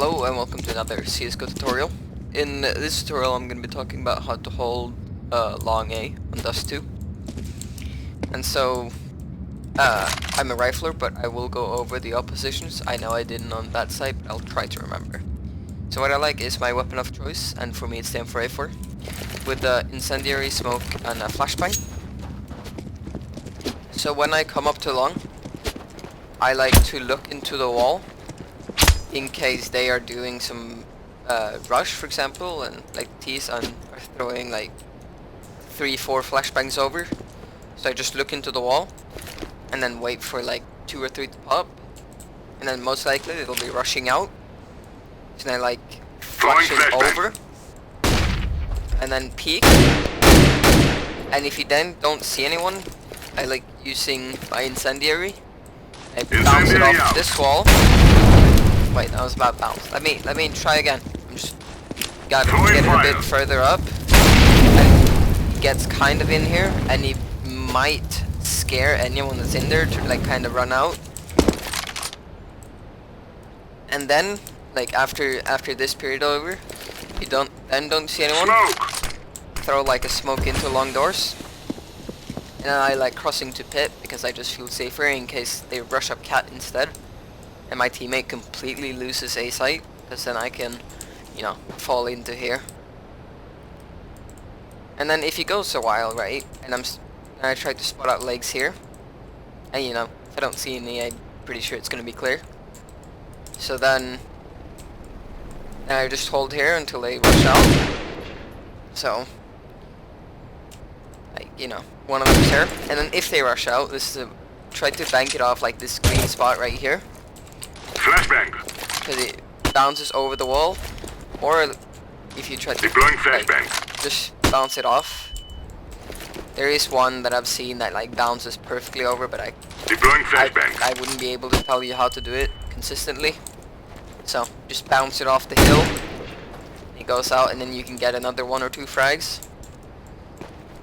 Hello and welcome to another CSGO tutorial. In this tutorial I'm going to be talking about how to hold long A on Dust 2. And so, I'm a rifler, but I will go over the oppositions. I know I didn't on that side, but I'll try to remember. So what I like is my weapon of choice, and for me it's the M4A4, with the incendiary, smoke, and a flashbang. So when I come up to long, I like to look into the wall in case they are doing some rush, for example, and like T's are throwing like 3-4 flashbangs over. So I just look into the wall and then wait for like 2 or 3 to pop, and then most likely it'll be rushing out. So then I like flashing over and then peek, and if you then don't see anyone, I like using my incendiary. I bounce it off this wall. Wait, that was a bad bounce. Let me try again. I'm just gotta get it a bit further up. And he gets kind of in here, and he might scare anyone that's in there to like kind of run out. And then, like after this period over, you don't see anyone. Throw like a smoke into long doors. And then I like crossing to pit because I just feel safer in case they rush up cat instead. And my teammate completely loses A site, because then I can, you know, fall into here. And then if it goes a while, right, and I try to spot out legs here, and you know, if I don't see any, I'm pretty sure it's gonna be clear. So then I just hold here until they rush out. So, like, you know, one of them's here, and then if they rush out, try to bank it off like this green spot right here. Flashbang. Because it bounces over the wall, or if you try to deploying flashbang, like, just bounce it off. There is one that I've seen that like bounces perfectly over, but deploying flashbang. I wouldn't be able to tell you how to do it consistently. So just bounce it off the hill. It goes out, and then you can get another 1 or 2 frags.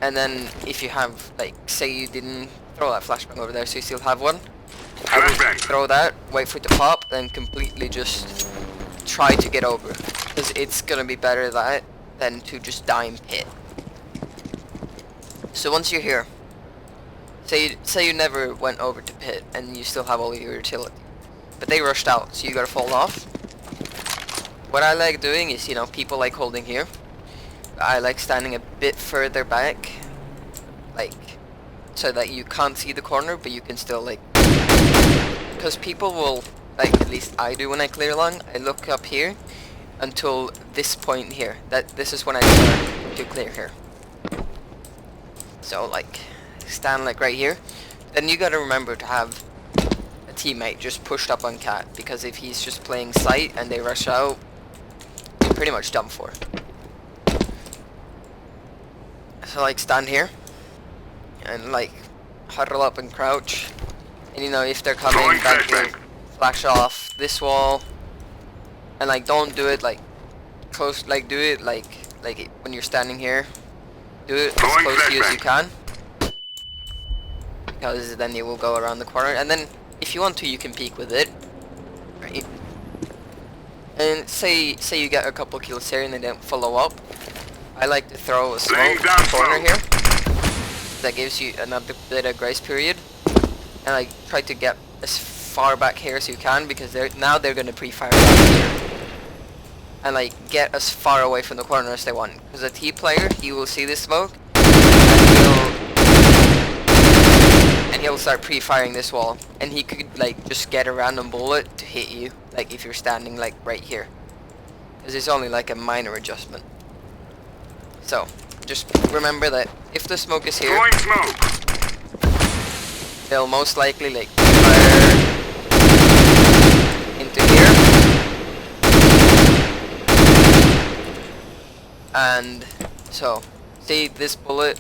And then if you have, like, say you didn't throw that flashbang over there, so you still have one. I would throw that, wait for it to pop, then completely just try to get over, because it's gonna be better that than to just die in pit. So once you're here, say you never went over to pit and you still have all your utility, but they rushed out, so you gotta fall off. What I like doing is, you know, people like holding here. I like standing a bit further back, like, so that you can't see the corner, but you can still like. Because people will, like, at least I do when I clear long, I look up here until this point here. This is when I start to clear here. So like, stand like right here. Then you gotta remember to have a teammate just pushed up on cat, because if he's just playing sight and they rush out, you're pretty much done for. So like, stand here and like huddle up and crouch. And you know, if they're coming back here, flash off this wall, and like don't do it like close, like do it like when you're standing here, do it as close to you as you can, because then you will go around the corner. And then if you want to, you can peek with it, right? And say you get a couple kills here and they don't follow up, I like to throw a smoke in the corner here. That gives you another bit of grace period. And like try to get as far back here as you can, because they're gonna pre-fire back here. And like get as far away from the corner as they want. Because a T player, he will see this smoke, and he'll start pre-firing this wall. And he could like just get a random bullet to hit you, like if you're standing like right here. Because it's only like a minor adjustment. So just remember that if the smoke is here, they'll most likely like fire into here, and so see this bullet,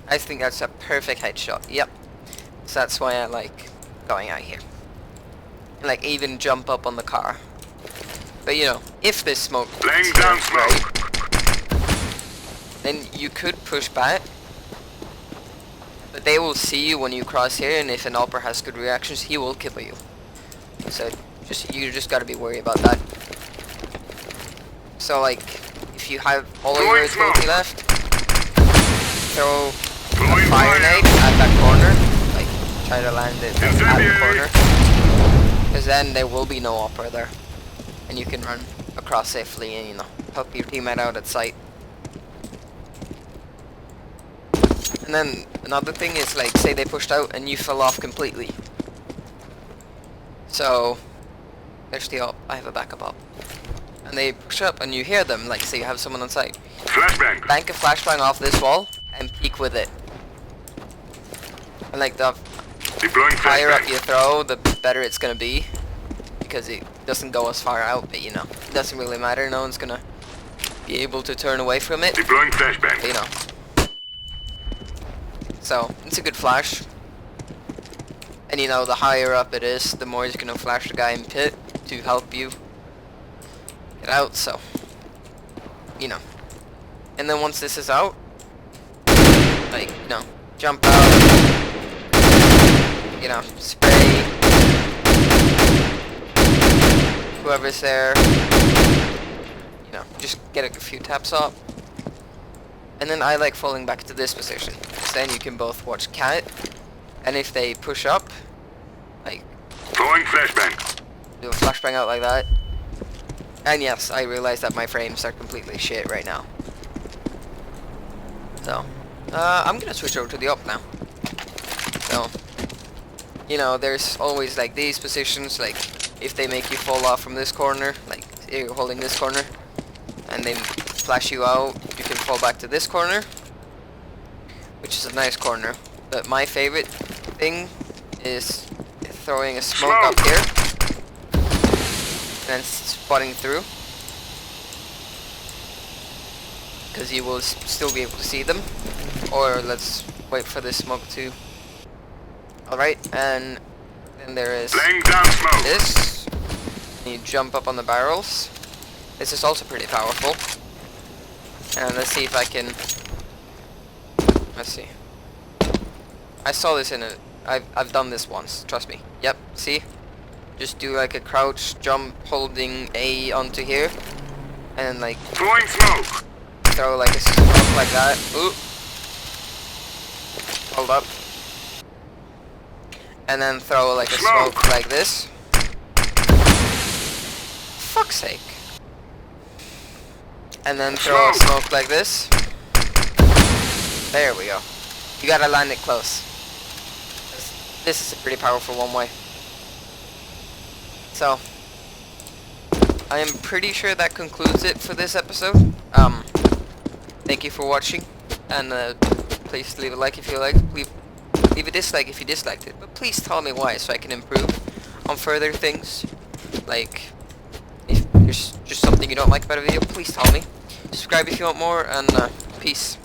I think that's a perfect headshot. Yep. So that's why I like going out here and like even jump up on the car. But you know, if this smoke is here, right, then you could push back, but they will see you when you cross here, and if an AWPer has good reactions, he will kill you. So you just gotta be worried about that. So like, if you have all of your ability left, throw a fire nade at that corner. Like, try to land it like, at the corner. Because then there will be no opera there. And you can run across safely and, you know, help your teammate out at sight. And then another thing is, like, say they pushed out and you fell off completely. So, there's the op. I have a backup op. And they push up and you hear them, like, say you have someone on site. Flashbang. Bank a flashbang off this wall and peek with it. And like, the Deploying higher up flashbang. you throw, the better it's gonna be. Because it doesn't go as far out, but, you know, it doesn't really matter. No one's gonna be able to turn away from it. Deploying But, flashbang. you know. So, it's a good flash. And, you know, the higher up it is, the more you're gonna flash the guy in pit to help you get out, so, you know. And then once this is out, like, you know, jump out, you know, spray whoever's there, you know, just get a few taps up. And then I like falling back to this position, because then you can both watch cat, and if they push up, like, Throwing flashbang. do a flashbang out like that. And yes, I realize that my frames are completely shit right now. So, I'm gonna switch over to the op now. So, you know, there's always like these positions, like if they make you fall off from this corner, like you're holding this corner, and they flash you out, you can fall back to this corner, which is a nice corner. But my favorite thing is throwing a smoke up here and then spotting through, because you will still be able to see them. Or let's wait for this smoke to. Alright, and then there is Laying down smoke. this. You jump up on the barrels. This is also pretty powerful. And let's see if I can. Let's see. I saw this in a. I've done this once. Trust me. Yep. See. Just do like a crouch jump, holding A onto here, and like Throwing smoke. throw like a smoke like that. Ooh. Hold up. And then throw like a smoke like this. Fuck's sake. And then throw a smoke like this. There we go. You gotta land it close. This is a pretty powerful one way. So, I am pretty sure that concludes it for this episode. Thank you for watching, and please leave a like if you like. Leave a dislike if you disliked it, but please tell me why so I can improve on further things. Like, if there's just something you don't like about a video, please tell me. Subscribe if you want more, and peace.